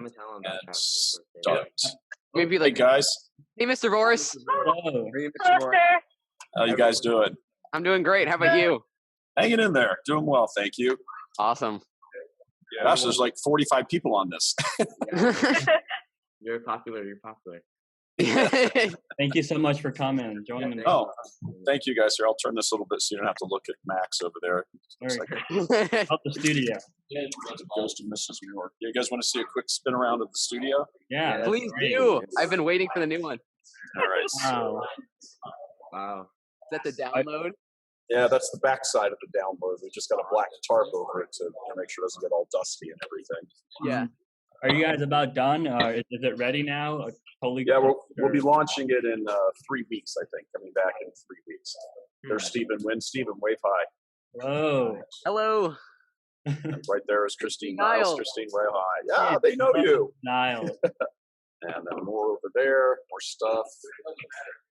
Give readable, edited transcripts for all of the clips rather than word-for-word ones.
gonna tell him and about Travis. start. Maybe Hey like, guys, hey, Mr. Voris. Hello. how you guys doing? I'm doing great. How about you? Hanging in there, doing well, thank you. Awesome. Gosh, there's like 45 people on this. You're popular. You're popular. Thank you so much for coming and joining me. Oh, thank you guys. Here, I'll turn this a little bit so you don't have to look at Max over there. Very Looks good. like Out the studio. it goes to Mrs. Moore. You guys want to see a quick spin around of the studio? Yeah. that's Please great. do. I've been waiting for the new one. All right. Wow. Wow. Is that the download? Yeah, that's the back side of the download. We just got a black tarp over it to make sure it doesn't get all dusty and everything. Yeah. Are you guys about done? Is it ready now? Totally. Yeah, we'll be launching it in 3 weeks, I think. Coming back in 3 weeks. There's Stephen Wynn. Stephen, wave hi. Whoa. Hello. And right there is Christine Niles. Niles. Christine, wave hi. Yeah, they know you. Niles. And then more over there, more stuff.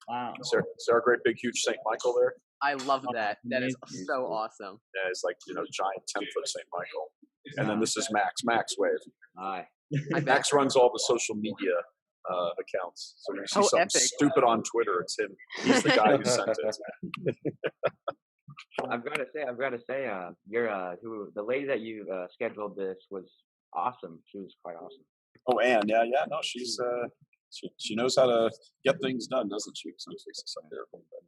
Wow. Is there a great big huge St. Michael there? I love that. That is Amazing. so awesome. Yeah, it's like, giant 10-foot St. Michael. And then this is Max. Max, wave. Hi. Max runs all the social media accounts. So when you see Oh, something epic. stupid on Twitter, it's him. He's the guy who sent it. I've got to say, the lady that you scheduled this was awesome. She was quite awesome. Oh, Anne, yeah. No, she's she knows how to get things done, doesn't she? So fix this up there.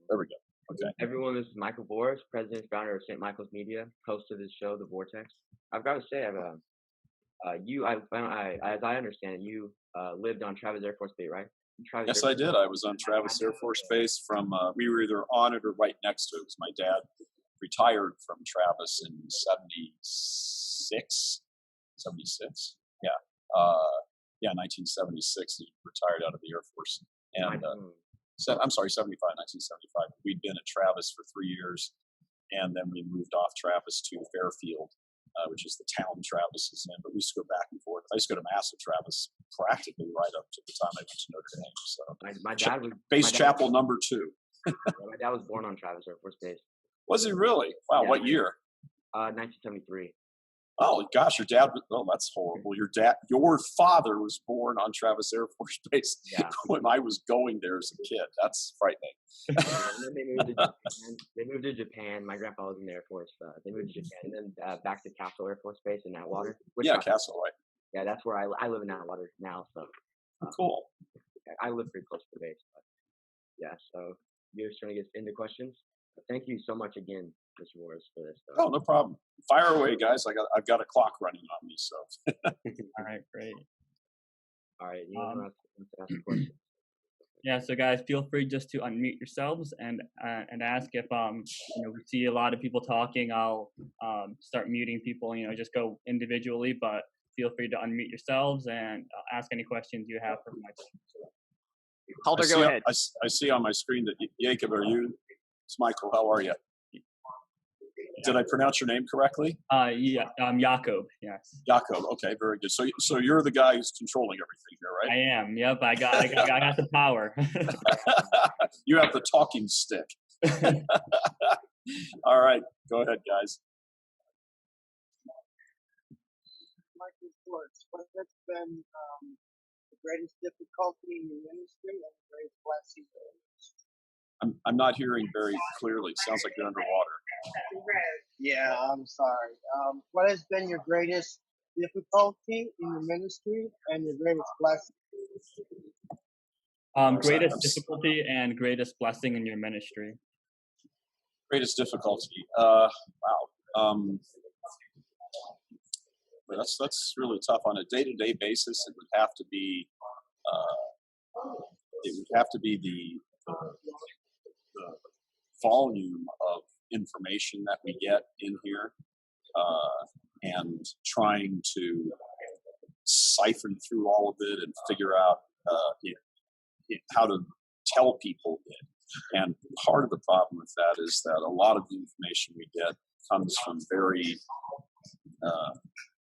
There we go. Okay. Everyone, this is Michael Voris, president and founder of St. Michael's Media, host of this show, The Vortex. I've got to say, as I understand it, you lived on Travis Air Force Base, right? Yes, I did. I was on Travis Air Force Base we were either on it or right next to it. Because my dad retired from Travis in 76. Yeah, 1976. He retired out of the Air Force. And I'm sorry, 1975. We'd been at Travis for 3 years, and then we moved off Travis to Fairfield, which is the town Travis is in. But we used to go back and forth. I used to go to Mass at Travis practically right up to the time I went to Notre Dame. So my dad was Base Chapel number 2. My dad was born on Travis Air Force Base. Was he really? Wow, Yeah. what year? 1973. Oh gosh, your dad. Oh, that's horrible. Your father was born on Travis Air Force Base when I was going there as a kid. That's frightening. And then they moved to Japan. My grandpa was in the Air Force. They moved to Japan, and then back to Castle Air Force Base in Atwater. Castle, right? Yeah, that's where I live in Atwater now. So Cool. I live pretty close to the base. But yeah, so you're just trying to get into questions. Thank you so much again, Mr. Morris, for this. Oh, no problem. Fire away, guys. I've got a clock running on me, so. All right, great. All right, you want to ask a question? Yeah, so guys, feel free just to unmute yourselves and ask if we see a lot of people talking. I'll start muting people. Just go individually, but feel free to unmute yourselves and ask any questions you have for Mike. Calder, go ahead. I see on my screen that Jacob, are you? It's Michael. How are you? Did I pronounce your name correctly? Yeah, Jakob. Yes. Jakob. Okay, very good. So you're the guy who's controlling everything here, right? I am. Yep. I got the power. You have the talking stick. All right, go ahead, guys. Michael Voris, what has been the greatest difficulty in your ministry and the greatest blessing? I'm not hearing very clearly. It sounds like you're underwater. Yeah, I'm sorry. What has been your greatest difficulty in your ministry and your greatest blessing? Greatest difficulty and greatest blessing in your ministry. Greatest difficulty. Wow. That's really tough. On a day-to-day basis, it would have to be the volume of information that we get in here, and trying to siphon through all of it and figure out how to tell people it. And part of the problem with that is that a lot of the information we get comes from very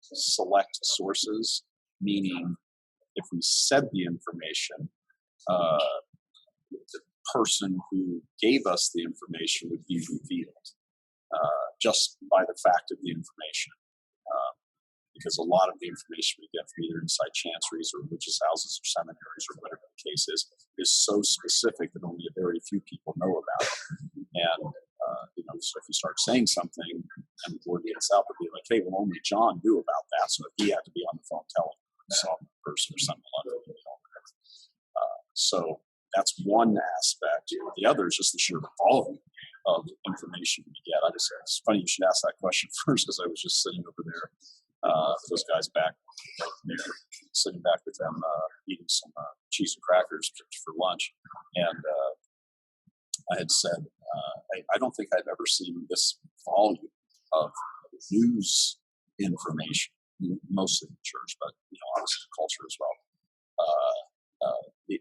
select sources, meaning if we said the information, the person who gave us the information would be revealed just by the fact of the information. because a lot of the information we get from either inside chanceries or religious houses or seminaries or whatever the case is so specific that only a very few people know about it. And, so if you start saying something and the word gets out, they'll be like, hey, well, only John knew about that, so he had to be on the phone telling some person or something like that. So that's one aspect. The other is just the sheer volume of information we get. It's funny you should ask that question first, because I was just sitting over there, those guys back there, sitting back with them, eating some cheese and crackers for lunch. And I had said, I don't think I've ever seen this volume of news information, mostly in the church, but obviously the culture as well.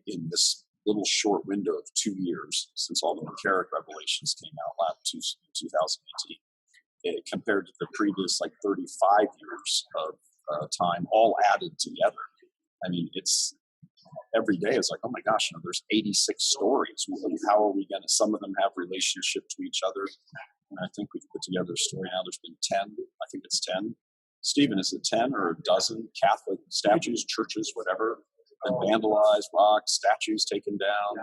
In this little short window of 2 years since all the Mecharic revelations came out last 2018, compared to the previous 35 years of time, all added together. I mean, it's every day is like, oh my gosh, there's 86 stories. How are we going to? Some of them have relationship to each other. And I think we've put together a story now. There's been 10. I think it's 10. Stephen, is it 10 or a dozen Catholic statues, churches, whatever, been vandalized, rocked, statues taken down?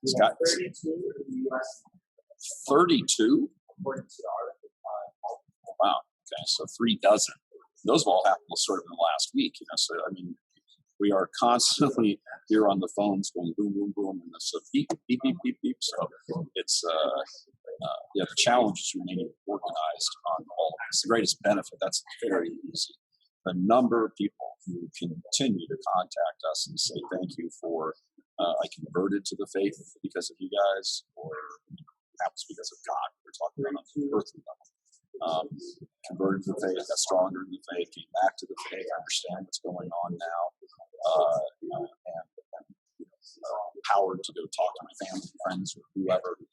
It's got 32? Wow. Okay, so 3 dozen. Those have all happened sort of in the last week. So I mean, we are constantly here on the phones going boom, boom, boom, and so beep, beep, beep, beep, beep. So it's the challenge is remaining organized on all of this. The greatest benefit, that's very easy. The number of people who continue to contact us and say thank you for I converted to the faith because of you guys, or perhaps because of God. We're talking about on the earthly level. Converted to the faith, got stronger in the faith, came back to the faith, understand what's going on now, and empowered to go talk to my family, friends, or whoever, to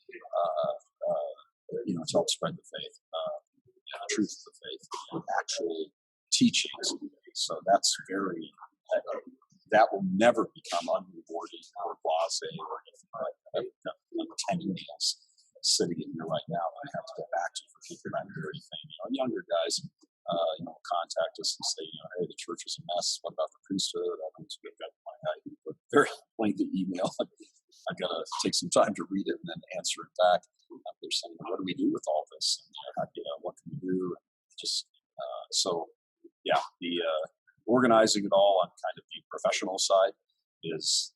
help spread the faith, the truth of the faith, and actual teachings. So that's very, that will never become unrewarding or blasé or anything like that. I'm 10 nails sitting in here right now that I have to get back to for people that do anything. Younger guys, contact us and say, hey, the church is a mess. What about the priesthood? I've got a very lengthy email. I've got to take some time to read it and then answer it back. They're saying, what do we do with all this? And, what can we do? The organizing it all on kind of the professional side is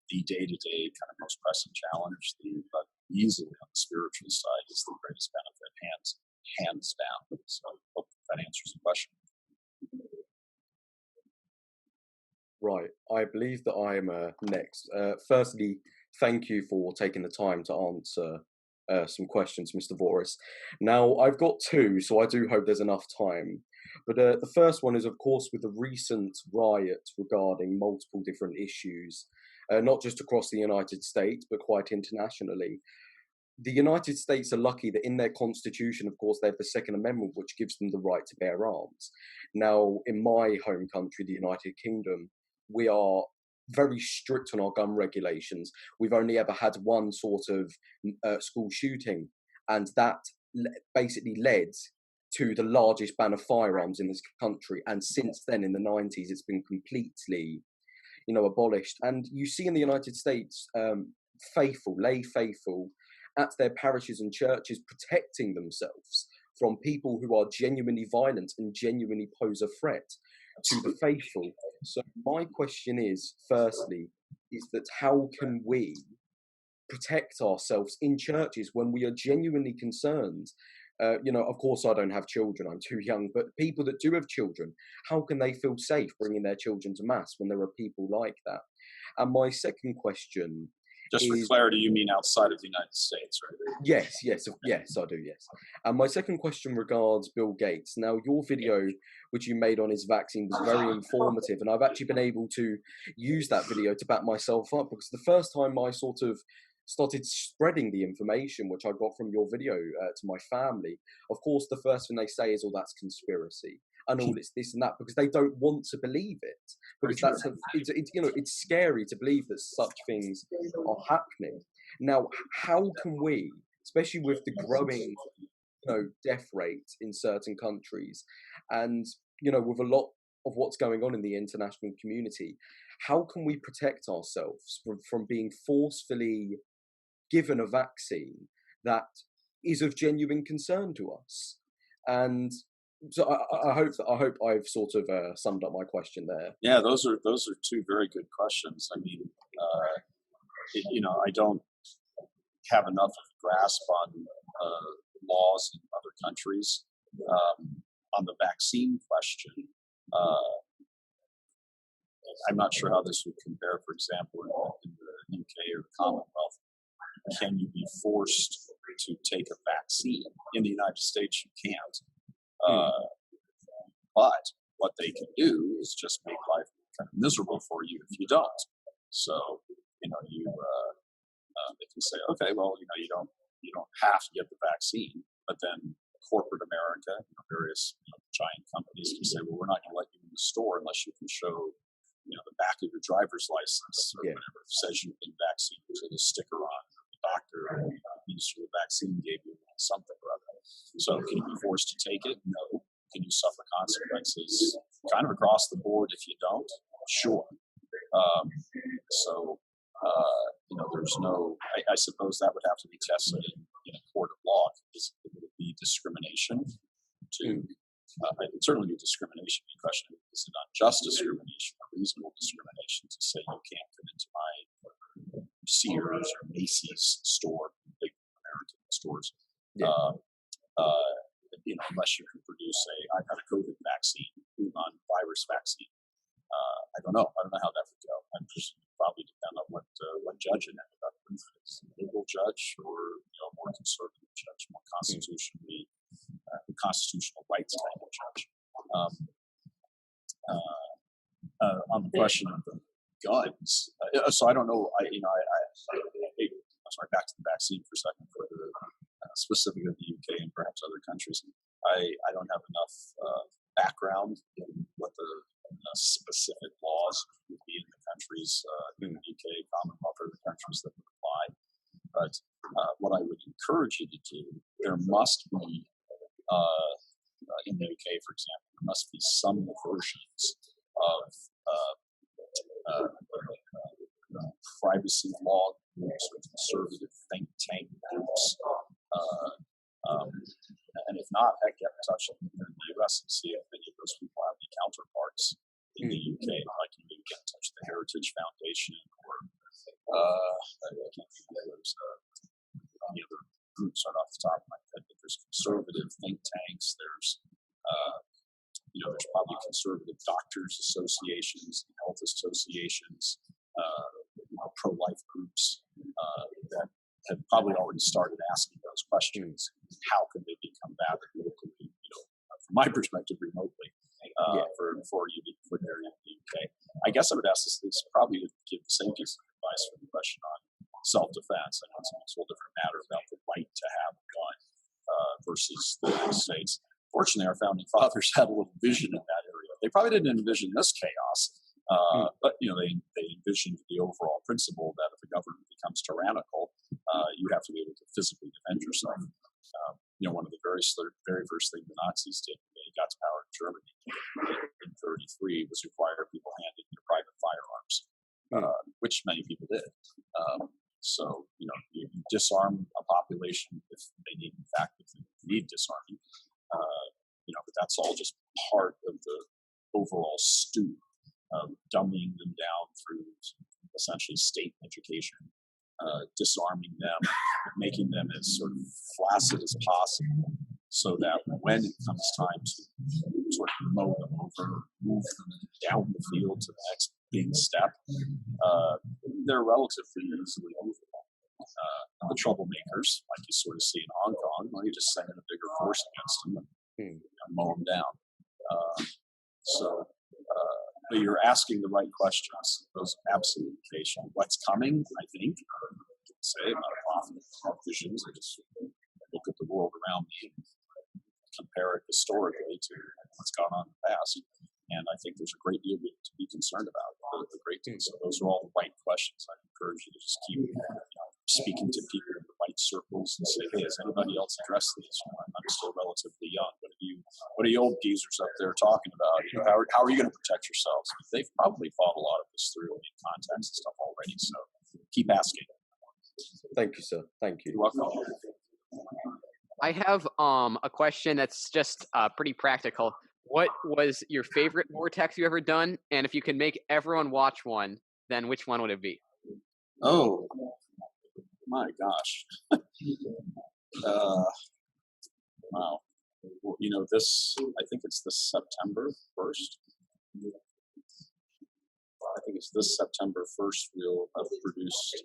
the day-to-day kind of most pressing challenge. But easily on the spiritual side is the greatest benefit, hands down. So I hope that answers the question. Right. I believe that I'm next. Firstly, thank you for taking the time to answer some questions, Mr. Voris. Now, I've got 2, so I do hope there's enough time. But the first one is, of course, with the recent riots regarding multiple different issues, not just across the United States, but quite internationally. The United States are lucky that in their constitution, of course, they have the Second Amendment, which gives them the right to bear arms. Now, in my home country, the United Kingdom, we are very strict on our gun regulations. We've only ever had one sort of school shooting, and that basically led to the largest ban of firearms in this country. And since then, in the 90s, it's been completely, abolished. And you see in the United States, lay faithful at their parishes and churches protecting themselves from people who are genuinely violent and genuinely pose a threat to the faithful. So my question is, firstly, is that how can we protect ourselves in churches when we are genuinely concerned? Of course, I don't have children, I'm too young, but people that do have children, how can they feel safe bringing their children to Mass when there are people like that? And my second question Just for clarity, you mean outside of the United States, right? Yes, I do, yes. And my second question regards Bill Gates. Now, your video, which you made on his vaccine, was very informative, and I've actually been able to use that video to back myself up, because the first time I sort of started spreading the information, which I got from your video to my family, of course, the first thing they say is, oh, that's conspiracy, and all it's this and that, because they don't want to believe it. Because it's scary to believe that such things are happening. Now, how can we, especially with the growing death rate in certain countries, and with a lot of what's going on in the international community, how can we protect ourselves from being forcefully given a vaccine that is of genuine concern to us? And so I hope I've sort of summed up my question there. Yeah, those are two very good questions. I mean, I don't have enough of a grasp on laws in other countries. On the vaccine question, I'm not sure how this would compare, for example, in the UK or the Commonwealth. Can you be forced to take a vaccine? In the United States, you can't. But what they can do is just make life kind of miserable for you if you don't. So, they can say, okay, well, you don't have to get the vaccine, but then corporate America, various giant companies can say, well, we're not going to let you in the store unless you can show, the back of your driver's license or whatever says you've been vaccinated with a sticker on. The doctor administered the vaccine gave you something or other. So can you be forced to take it? No. Can you suffer consequences kind of across the board if you don't? Sure. There's no, I suppose that would have to be tested in a court of law. Would it be discrimination it'd certainly be discrimination. The question is it unjust discrimination or reasonable discrimination to say you can't come into my Sears or Macy's store, big American stores, unless you can produce I've got a COVID vaccine, Wuhan virus vaccine. I don't know how that would go. I'm just probably depend on what judge it ended up with. It's a liberal judge or a more conservative judge, more constitutional rights type of judge. On the question of the guns, so I don't know. Sorry, back to the vaccine for a second for the specific of the UK and perhaps other countries. I don't have enough background in what the specific laws would be in the countries in the UK, Commonwealth, or the countries that would apply. But what I would encourage you to do, there must be, in the UK, for example, there must be some versions of privacy law groups or conservative think tank groups. And if not, heck, get in touch with them in the US and see if any of those people have any counterparts in the UK. Like you maybe get in touch with the Heritage Foundation or I can't think of any other groups right off the top of my head, but there's conservative think tanks, there's probably conservative doctors associations, health associations, pro-life groups that have probably already started asking those questions. How can they be combated locally, from my perspective, remotely, for their in the UK? I guess I would ask this probably to give the same piece of advice for the question on self-defense. I know it's a whole different matter about the right to have a gun versus the United States. Fortunately, our founding fathers had a little vision in that area. They probably didn't envision this chaos, but they envisioned the overall principle that if a government becomes tyrannical, you have to be able to physically defend yourself. One of the very first things the Nazis did when they got to power in Germany in 1933 was require people handing their private firearms, which many people did. So you disarm a population if they need disarming. But that's all just part of the overall stew of dumbing them down through essentially state education, disarming them, making them as sort of flaccid as possible, so that when it comes time to sort of mow them over, move them down the field to the next big step, they're relatively easily movable. And the troublemakers, like you sort of see in Hong Kong, well, you just send in a bigger force against them and mow them down. But you're asking the right questions. Those absolute indication. What's coming, I think, say about often visions. I just look at the world around me and compare it historically to what's gone on in the past. And I think there's a great deal to be concerned about. The great deal. So those are all the right questions. I encourage you to just keep speaking to people in the right invite circles and say, hey, has anybody else addressed these? I'm still relatively young. What are you old geezers up there talking about? How are you going to protect yourselves? They've probably thought a lot of this through in contacts and stuff already. So keep asking. Thank you, sir. Thank you. You're welcome. I have a question that's just pretty practical. What was your favorite vortex you ever done? And if you could make everyone watch one, then which one would it be? Oh my gosh. Wow. Well, I think it's this September 1st. I think it's this September 1st we'll have produced,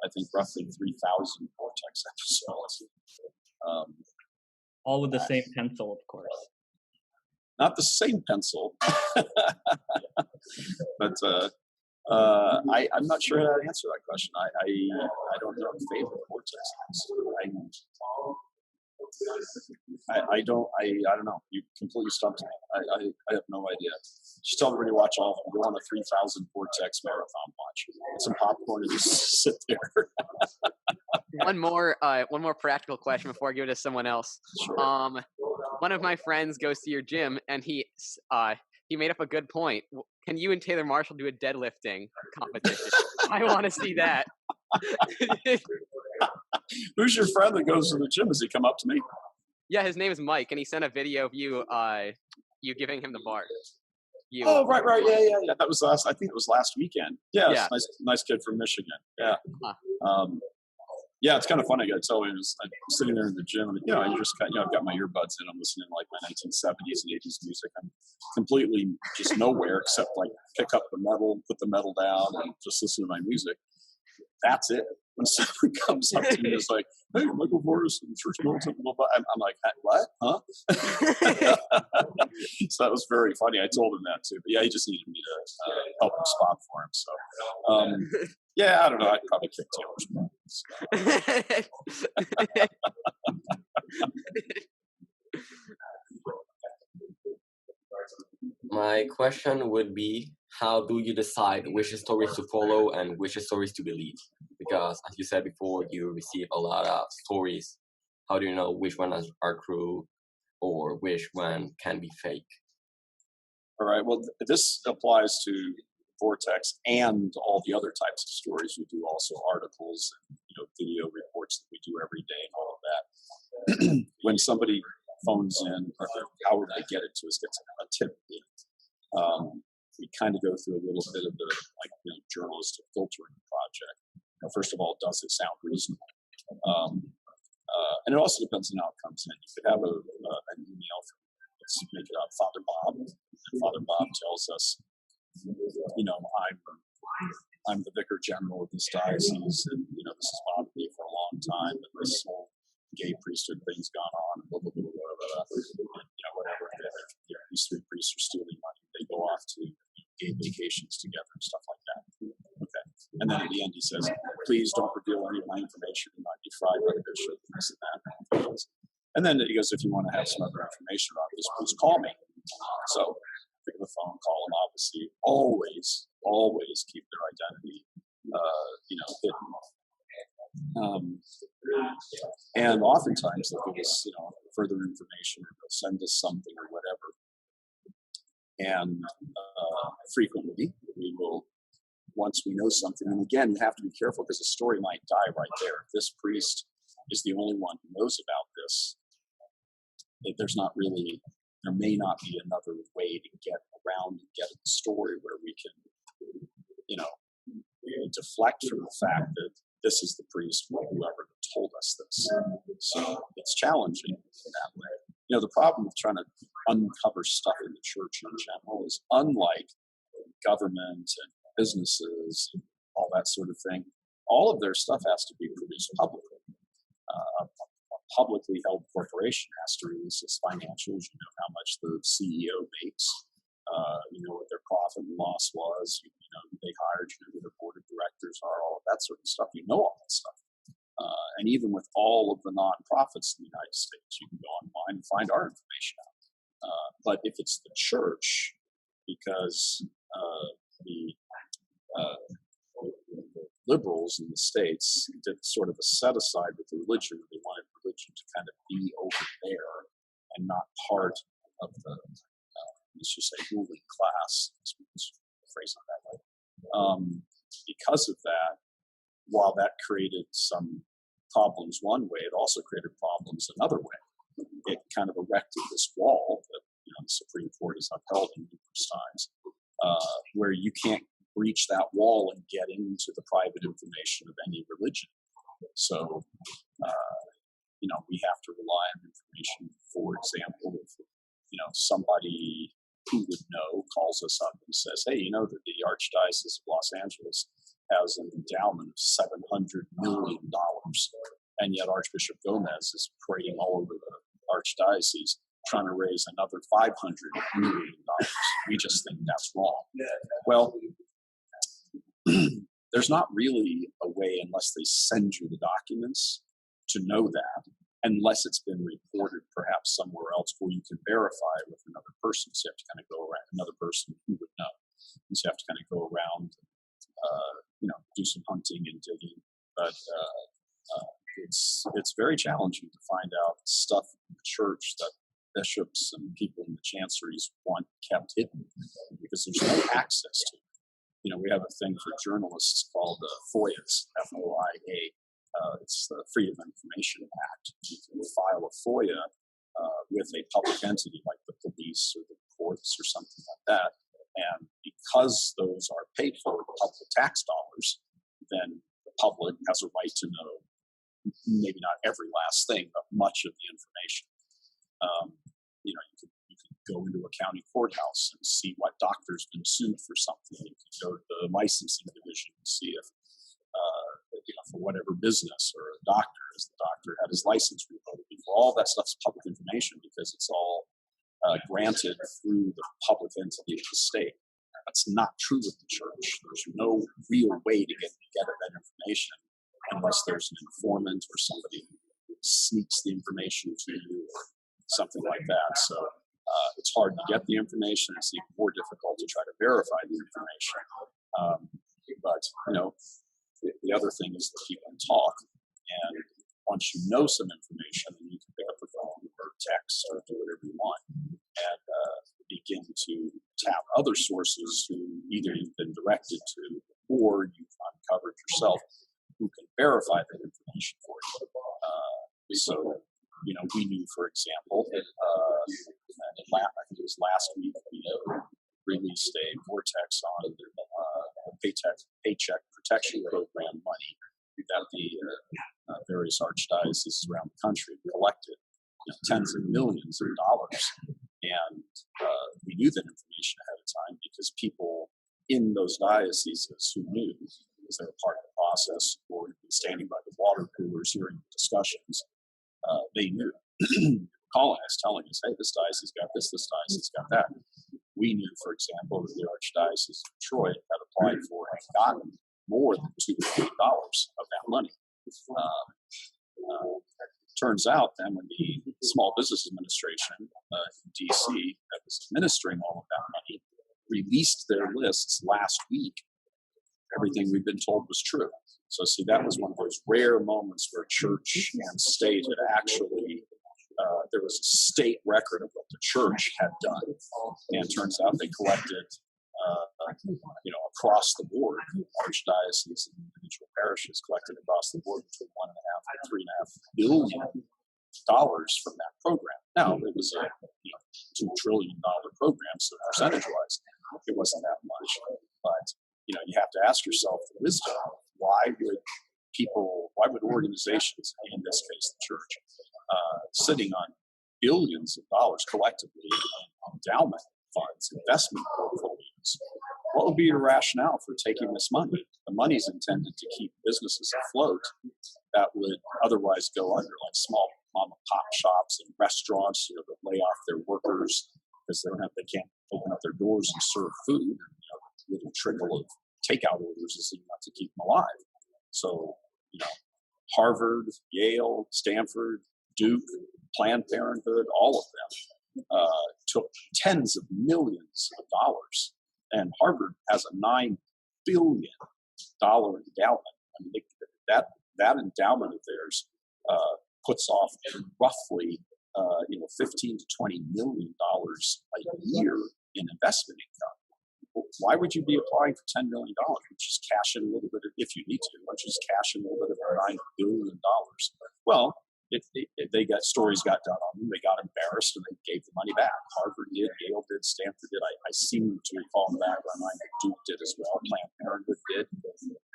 I think, roughly 3,000 vortex episodes. All with the same pencil, of course. Not the same pencil, but I'm not sure how to answer that question. I don't know favorite vortex. I don't know. You completely stumped me. I have no idea. Just tell everybody to watch all of them. Go on a 3,000 vortex marathon watch. Get some popcorn and just sit there. One more practical question before I give it to someone else. Sure. One of my friends goes to your gym, and he made up a good point. Can you and Taylor Marshall do a deadlifting competition? I want to see that. Who's your friend that goes to the gym? Does he come up to me? Yeah, his name is Mike, and he sent a video of you giving him the bar. Oh, right, yeah. That was I think it was last weekend. Yeah, yeah. Nice kid from Michigan. Yeah. Huh. Yeah, it's kind of funny. I got to tell you, I'm sitting there in the gym, and I just I've got my earbuds in. I'm listening to like my 1970s and 80s music. I'm completely just nowhere except like pick up the metal, put the metal down, and just listen to my music. That's it. When someone comes up to me and is like, "Hey, Michael Voris from Church Militant," I'm like, "What? Huh?" So that was very funny. I told him that too. But yeah, he just needed me to help him spot for him. So yeah, I don't know. I'd probably kick Taylor's butt. My question would be, how do you decide which stories to follow and which stories to believe? Because, as you said before, you receive a lot of stories. How do you know which ones are true or which one can be fake? All right. Well, this applies to Vortex and all the other types of stories we do, also articles and video reports that we do every day and all of that. When somebody phones in, or however they get it to us, gets a tip, we kind of go through a little bit of the journalistic filtering project. First of all, does it sound reasonable? And it also depends on how it comes in. You could have an email from, let's make it up, Father Bob, and Father Bob tells us, I'm the vicar general of this diocese, and this has bothered me for a long time, and this whole gay priesthood thing's gone on, and blah blah blah blah blah, and, whatever. These three priests are stealing money. They go off to gay vacations together and stuff like that. Okay, and then at the end he says, "Please don't reveal any of my information. I'm not defraud by the bishop." This and that. And then he goes, "If you want to have some other information about this, please call me." So pick up the phone, call them. Obviously, always keep their identity, hidden. And oftentimes they'll give us, further information, or they'll send us something or whatever. And frequently we will, once we know something, and again, you have to be careful because the story might die right there. If this priest is the only one who knows about this, there may not be another way to get around and get the story where we can, deflect from the fact that this is the priest or whoever told us this. So it's challenging in that way. The problem with trying to uncover stuff in the church in general is, unlike government and businesses and all that sort of thing, all of their stuff has to be produced publicly. A publicly held corporation has to release its financials, how much the CEO makes, what their profit and loss was, who they hired, who their board of directors are, all of that sort of stuff. All that stuff. And even with all of the nonprofits in the United States, you can go online and find our information out. But if it's the church, because liberals in the States did sort of a set aside with religion. They wanted religion to kind of be over there and not part of the, let's just say, ruling class, let's phrase it that way. Because of that, while that created some problems one way, it also created problems another way. It kind of erected this wall that the Supreme Court has upheld numerous times, where you can't breach that wall and get into the private information of any religion. So, we have to rely on information. For example, if somebody who would know calls us up and says, "Hey, that the Archdiocese of Los Angeles has an endowment of $700 million, and yet Archbishop Gomez is parading all over the Archdiocese trying to raise another $500 million. We just think that's wrong." Well, there's not really a way, unless they send you the documents, to know that, unless it's been reported perhaps somewhere else where you can verify with another person. So you have to kind of go around, another person who would know. And so you have to kind of go around, do some hunting and digging. But it's very challenging to find out stuff in the church that bishops and people in the chanceries want kept hidden, because there's no access to it. We have a thing for journalists called FOIAs, FOIA. It's the Freedom of Information Act. You can file a FOIA with a public entity like the police or the courts or something like that. And because those are paid for with public tax dollars, then the public has a right to know maybe not every last thing, but much of the information. You can go into a county courthouse and see what doctor's been sued for something. You can go to the licensing division and see if, for whatever business or a doctor, as the doctor had his license revoked before. All that stuff's public information because it's all granted through the public entity of the state. That's not true with the church. There's no real way to get at that information unless there's an informant or somebody who sneaks the information to you or something like that. So it's hard to get the information. It's even more difficult to try to verify the information. But the other thing is that people talk, and once you know some information, then you can pick up the phone or text or do whatever you want and begin to tap other sources who either you've been directed to or you've uncovered yourself who can verify that information for you. We knew, for example, I think it was last week, we released a vortex on the paycheck protection program money that the various archdioceses around the country collected, tens of millions of dollars. And we knew that information ahead of time because people in those dioceses who knew, because they were part of the process or standing by the water coolers hearing the discussions, they knew. Calling us, telling us, "Hey, this diocese got this diocese got that." We knew, for example, that the Archdiocese of Detroit had applied for and gotten more than $2 million of that money. Turns out then when the Small Business Administration in D.C. that was administering all of that money released their lists last week, everything we've been told was true. So see, that was one of those rare moments where church and state had actually there was a state record of what the church had done, and it turns out they collected, across the board, archdioceses and individual parishes collected across the board between $1.5 and $3.5 billion from that program. Now it was a $2 trillion program, so percentage-wise, it wasn't that much. But you have to ask yourself the wisdom: why would organizations, in this case the church, sitting on billions of dollars collectively in endowment funds, investment portfolios, what would be your rationale for taking this money? The money's intended to keep businesses afloat that would otherwise go under, like small mom and pop shops and restaurants, that lay off their workers because they can't open up their doors and serve food. A little trickle of takeout orders is enough to keep them alive. So, Harvard, Yale, Stanford, Duke, Planned Parenthood, all of them took tens of millions of dollars. And Harvard has a $9 billion dollar endowment. I mean, that endowment of theirs puts off roughly 15 to 20 million dollars a year in investment income. Why would you be applying for $10 million? Just cash in a little bit if you need to, or just cash in a little bit of $9 billion. Well, stories got done on them. They got embarrassed and they gave the money back. Harvard did, Yale did, Stanford did. I seem to recall in the background line that Duke did as well. Planned Parenthood did.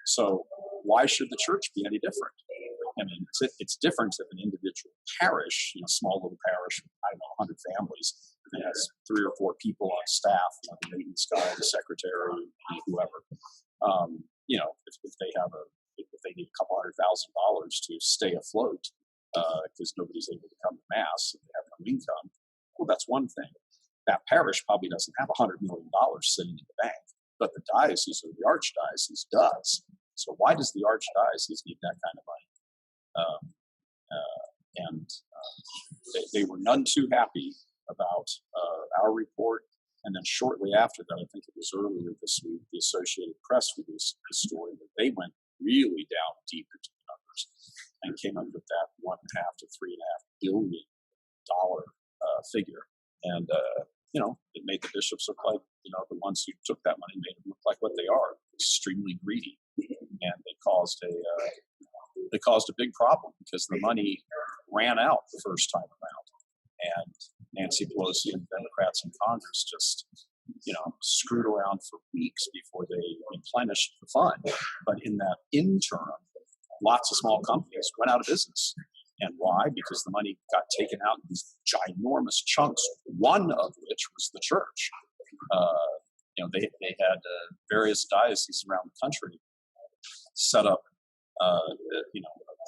So why should the church be any different? I mean, it's different if an individual parish, small little parish, I don't know, 100 families, and has 3 or 4 people on staff, the maintenance guy, the secretary, whoever. If they need a couple $100,000 to stay afloat because nobody's able to come to mass and they have no income, well, that's one thing. That parish probably doesn't have $100 million sitting in the bank, but the diocese or the archdiocese does. So why does the archdiocese need that kind of money? They were none too happy about our report. And then shortly after that, I think it was earlier this week, the Associated Press released a story that they went really down deep into the numbers and came up with that $1.5 to $3.5 billion figure. And it made the bishops look like the ones who took that money made them look like what they are, extremely greedy, and they caused a big problem because the money ran out the first time around, and Nancy Pelosi and Democrats in Congress just screwed around for weeks before they replenished the fund. But in that interim, lots of small companies went out of business. And why? Because the money got taken out in these ginormous chunks, one of which was the church. They had various dioceses around the country set up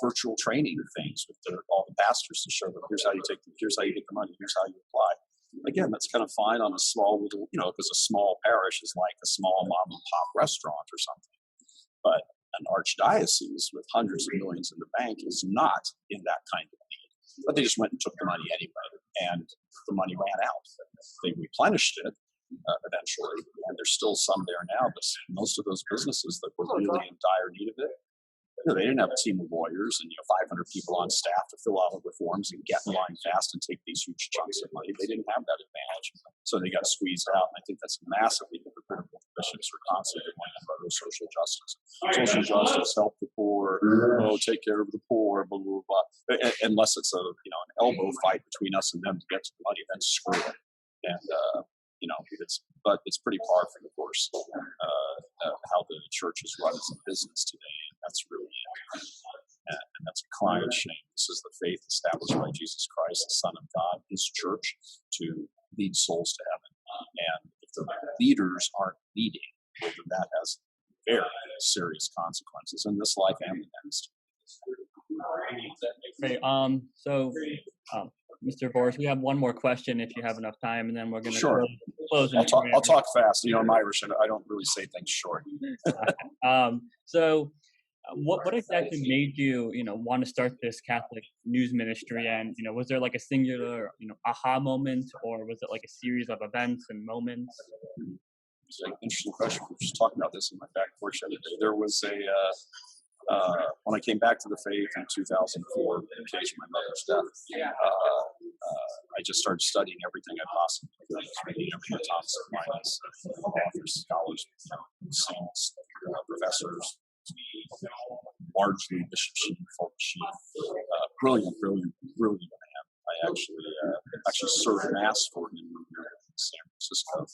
virtual training things with all the pastors to show them here's how you get the money, here's how you apply. Again, that's kind of fine on a small little, because a small parish is like a small mom and pop restaurant or something. But an archdiocese with hundreds of millions in the bank is not in that kind of need. But they just went and took the money anyway, and the money ran out. They replenished it eventually, and there's still some there now, but most of those businesses that were really in dire need of it, they didn't have a team of lawyers and 500 people on staff to fill out all the forms and get in line fast and take these huge chunks of money. They didn't have that advantage, so they got squeezed out. And I think that's massively hypocritical. Bishops are constantly going about social justice. Social justice, help the poor, take care of the poor, blah blah blah. Unless it's an elbow fight between us and them to get to the money, then screw it. And it's pretty par for the course how the church is run as a business today, and that's really and that's a crying shame. This is the faith established by Jesus Christ, the Son of God, His church, to lead souls to heaven. And if the leaders aren't leading, well, then that has very serious consequences in this life and the next. Great. Mr. Voris, we have one more question if you have enough time, and then we're going to close. I'll talk fast. I'm Irish, and I don't really say things short. What exactly made you, want to start this Catholic news ministry? And, was there like a singular, aha moment, or was it like a series of events and moments? It's an interesting question. We were just talking about this in my back porch the other day. There was when I came back to the faith in 2004, on occasion of my mother's death, I just started studying everything I possibly could, reading everything Thomas Aquinas, authors, scholars, saints, professors, largely Bishop Sheen, Fulton Sheen, brilliant man. I actually served Mass for him in San Francisco.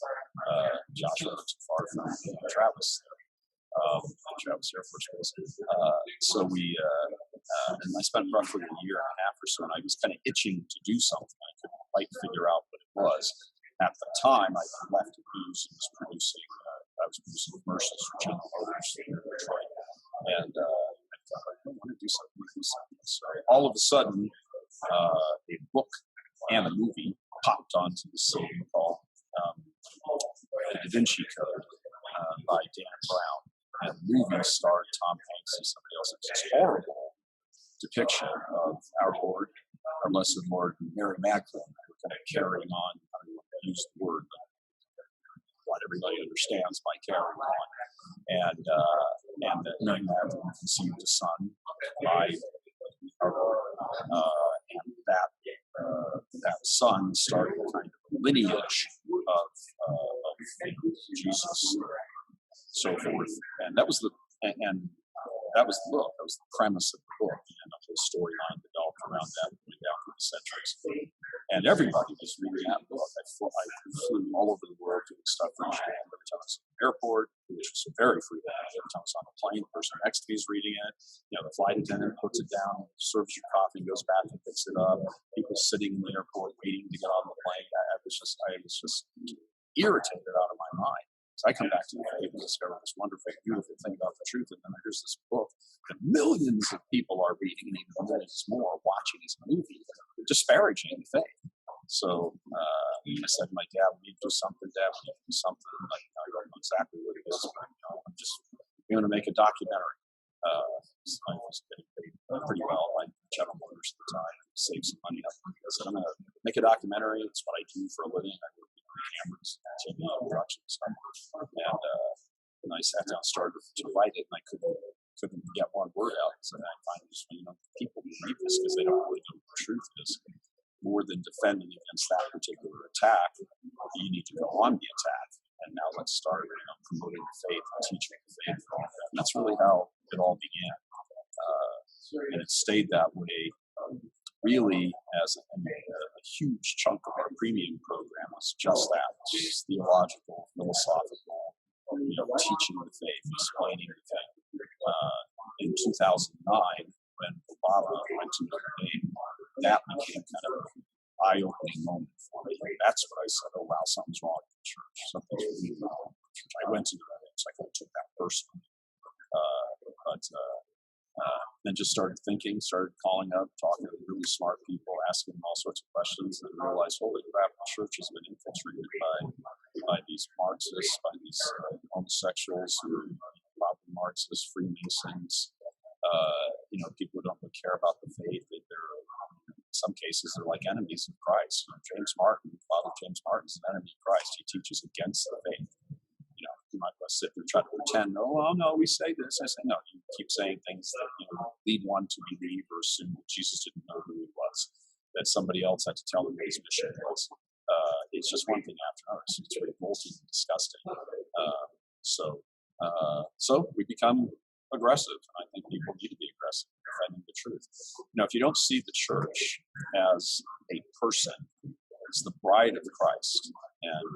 Joshua, not too far from Travis. Travis Air Force Base. And I spent roughly a year and a half or so, and I was kind of itching to do something. I couldn't quite figure out what it was. At the time, I left the news and was producing commercials for General Motors in Detroit. And I thought, I want to do something. So all of a sudden, a book and a movie popped onto the scene called The Da Vinci Code by Dan Brown. And the movie starred Tom Hanks and somebody else. It's this horrible depiction of our Lord, our Blessed Lord, and Mary Magdalene, kind of carrying on. I don't want to use the word, but what everybody understands by carrying on. And and that we have conceived a son by our Lord, and that son started kind of a lineage of Jesus, so forth, and that was the book. That was the premise of the book, and the whole storyline developed around that, going down through the centuries. And everybody was reading that book. I flew all over the world doing stuff for each every time I was in the airport, which was very frequent. Every time I was on a plane, the person next to me is reading it. The flight attendant puts it down, serves your coffee, goes back and picks it up. People sitting in the airport waiting to get on the plane. I was just irritated out of my mind. So I come back to the faith and discover this wonderful, beautiful thing about the truth. And then there's this book that millions of people are reading, and even millions more watching as a movie, disparaging the faith. So I said to my dad, we need to do something, Dad. We need to do something. Like, I don't know exactly what it is, but I'm just going to make a documentary. I was getting paid pretty well by General Motors at the time, save some money up. I said, I'm going to make a documentary. It's what I do for a living. I work with cameras, TV production stuff. And I sat down, started to write it, and I couldn't get one word out. So I finally just, people read this because they don't really know what the truth is. More than defending against that particular attack, you need to go on the attack. And now let's start promoting the faith and teaching the faith. And that's really how it all began. And it stayed that way really as a huge chunk of our premium program was just that. Just theological, philosophical, teaching the faith, explaining the faith. In 2009, when Obama went to Notre Dame, that became kind of an eye-opening moment for me. That's what I said, oh, wow, something's wrong with the church. Something's really wrong with the church. I went to Notre Dame, so I kind of took that personally. Then just started thinking, started calling up, talking to really smart people, asking them all sorts of questions, and realized, holy crap, the church has been infiltrated by these Marxists, by these homosexuals who are probably Marxists, Freemasons, people who don't really care about the faith. They're in some cases, they're like enemies of Christ. James Martin, Father James Martin is an enemy of Christ. He teaches against the faith. You might sit there and try to pretend, oh, no, we say this. I say, no, you keep saying things that lead one to believe or assume that Jesus didn't know who he was, that somebody else had to tell him what his mission was. It's just one thing after another. It's revolting and disgusting. So we become aggressive. I think people need to be aggressive in defending the truth. If you don't see the church as a person, it's the bride of Christ. And,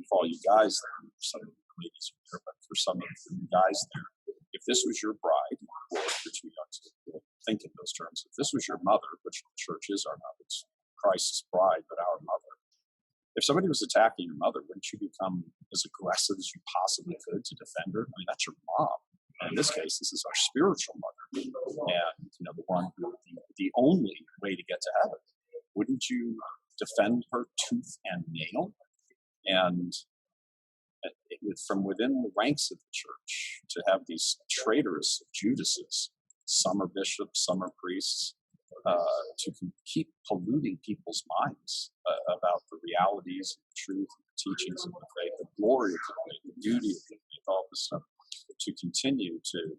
for all you guys there, some ladies are there, but for some of you guys there, if this was your bride, or if you're too young to think in those terms, if this was your mother, which the church is our mother, it's Christ's bride, but our mother. If somebody was attacking your mother, wouldn't you become as aggressive as you possibly could to defend her? I mean, that's your mom. And in this case, this is our spiritual mother, and the one who the only way to get to heaven. Wouldn't you defend her tooth and nail? And from within the ranks of the church, to have these traitorous Judases, some are bishops, some are priests, to keep polluting people's minds about the realities of the truth, the teachings of the faith, the glory of the faith, the beauty of the faith, all this stuff, to continue to,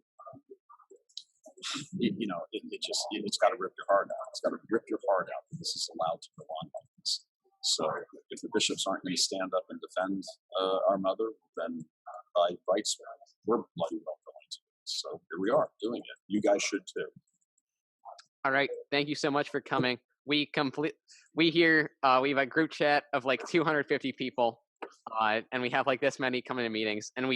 it's got to rip your heart out. It's got to rip your heart out that this is allowed to go on like this. So if the bishops aren't going to stand up and defend our mother, then by rights, we're bloody well going to. So here we are doing it. You guys should too. All right. Thank you so much for coming. We have a group chat of like 250 people, and we have like this many coming to meetings, and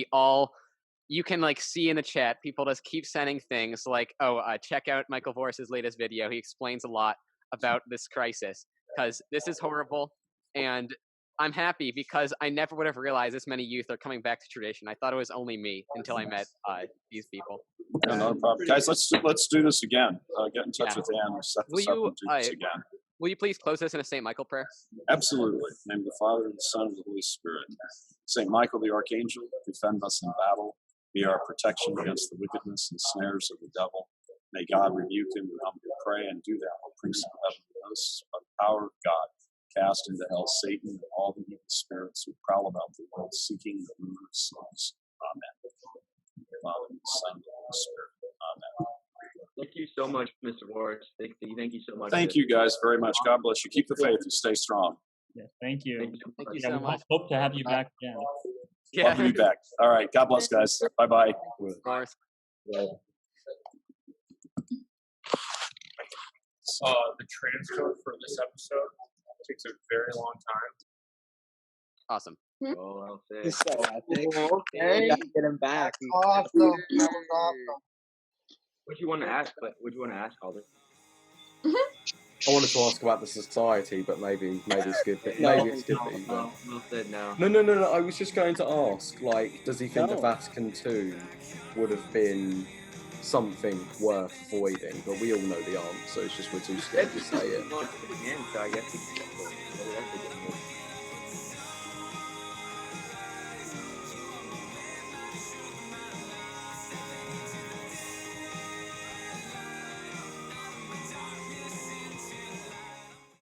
you can like see in the chat, people just keep sending things like, check out Michael Voris's latest video. He explains a lot about this crisis, because this is horrible. And I'm happy because I never would have realized this many youth are coming back to tradition. I thought it was only me until I met these people. No, not a problem. Guys, let's do this again. Get in touch with Ann. Set this up and do this again. Will you please close this in a St. Michael prayer? Absolutely. In the name of the Father, and the Son, and the Holy Spirit. St. Michael the Archangel, defend us in battle. Be our protection against the wickedness and snares of the devil. May God rebuke him, we humbly pray, and do that, O Prince of heaven and hosts, by the power of God. Cast into hell Satan and all the evil spirits who prowl about the world seeking the ruin of souls. Amen. Father, and the Son, and the Holy Spirit. Amen. Thank you so much, Mr. Voris. Thank you so much. Thank you guys very much. God bless you. Keep the faith and stay strong. Yes, thank you. Thank you. Thank you Yeah, so we much. hope to have you back again. Love to be back. All right. God bless, guys. Bye bye. Of course. The transcode for this episode takes a very long time. Awesome. Oh, I'll say. He said, I think. Okay. We Gotta get him back. Awesome. That was awesome. What you want to ask? Calder? I wanted to ask about the society, but maybe skip it. No. Maybe it's good. No, Will said no. No. I was just going to ask, like, does he think the No. Vatican II would have been something worth avoiding? But we all know the answer. It's just we're too scared to say it. So I guess it's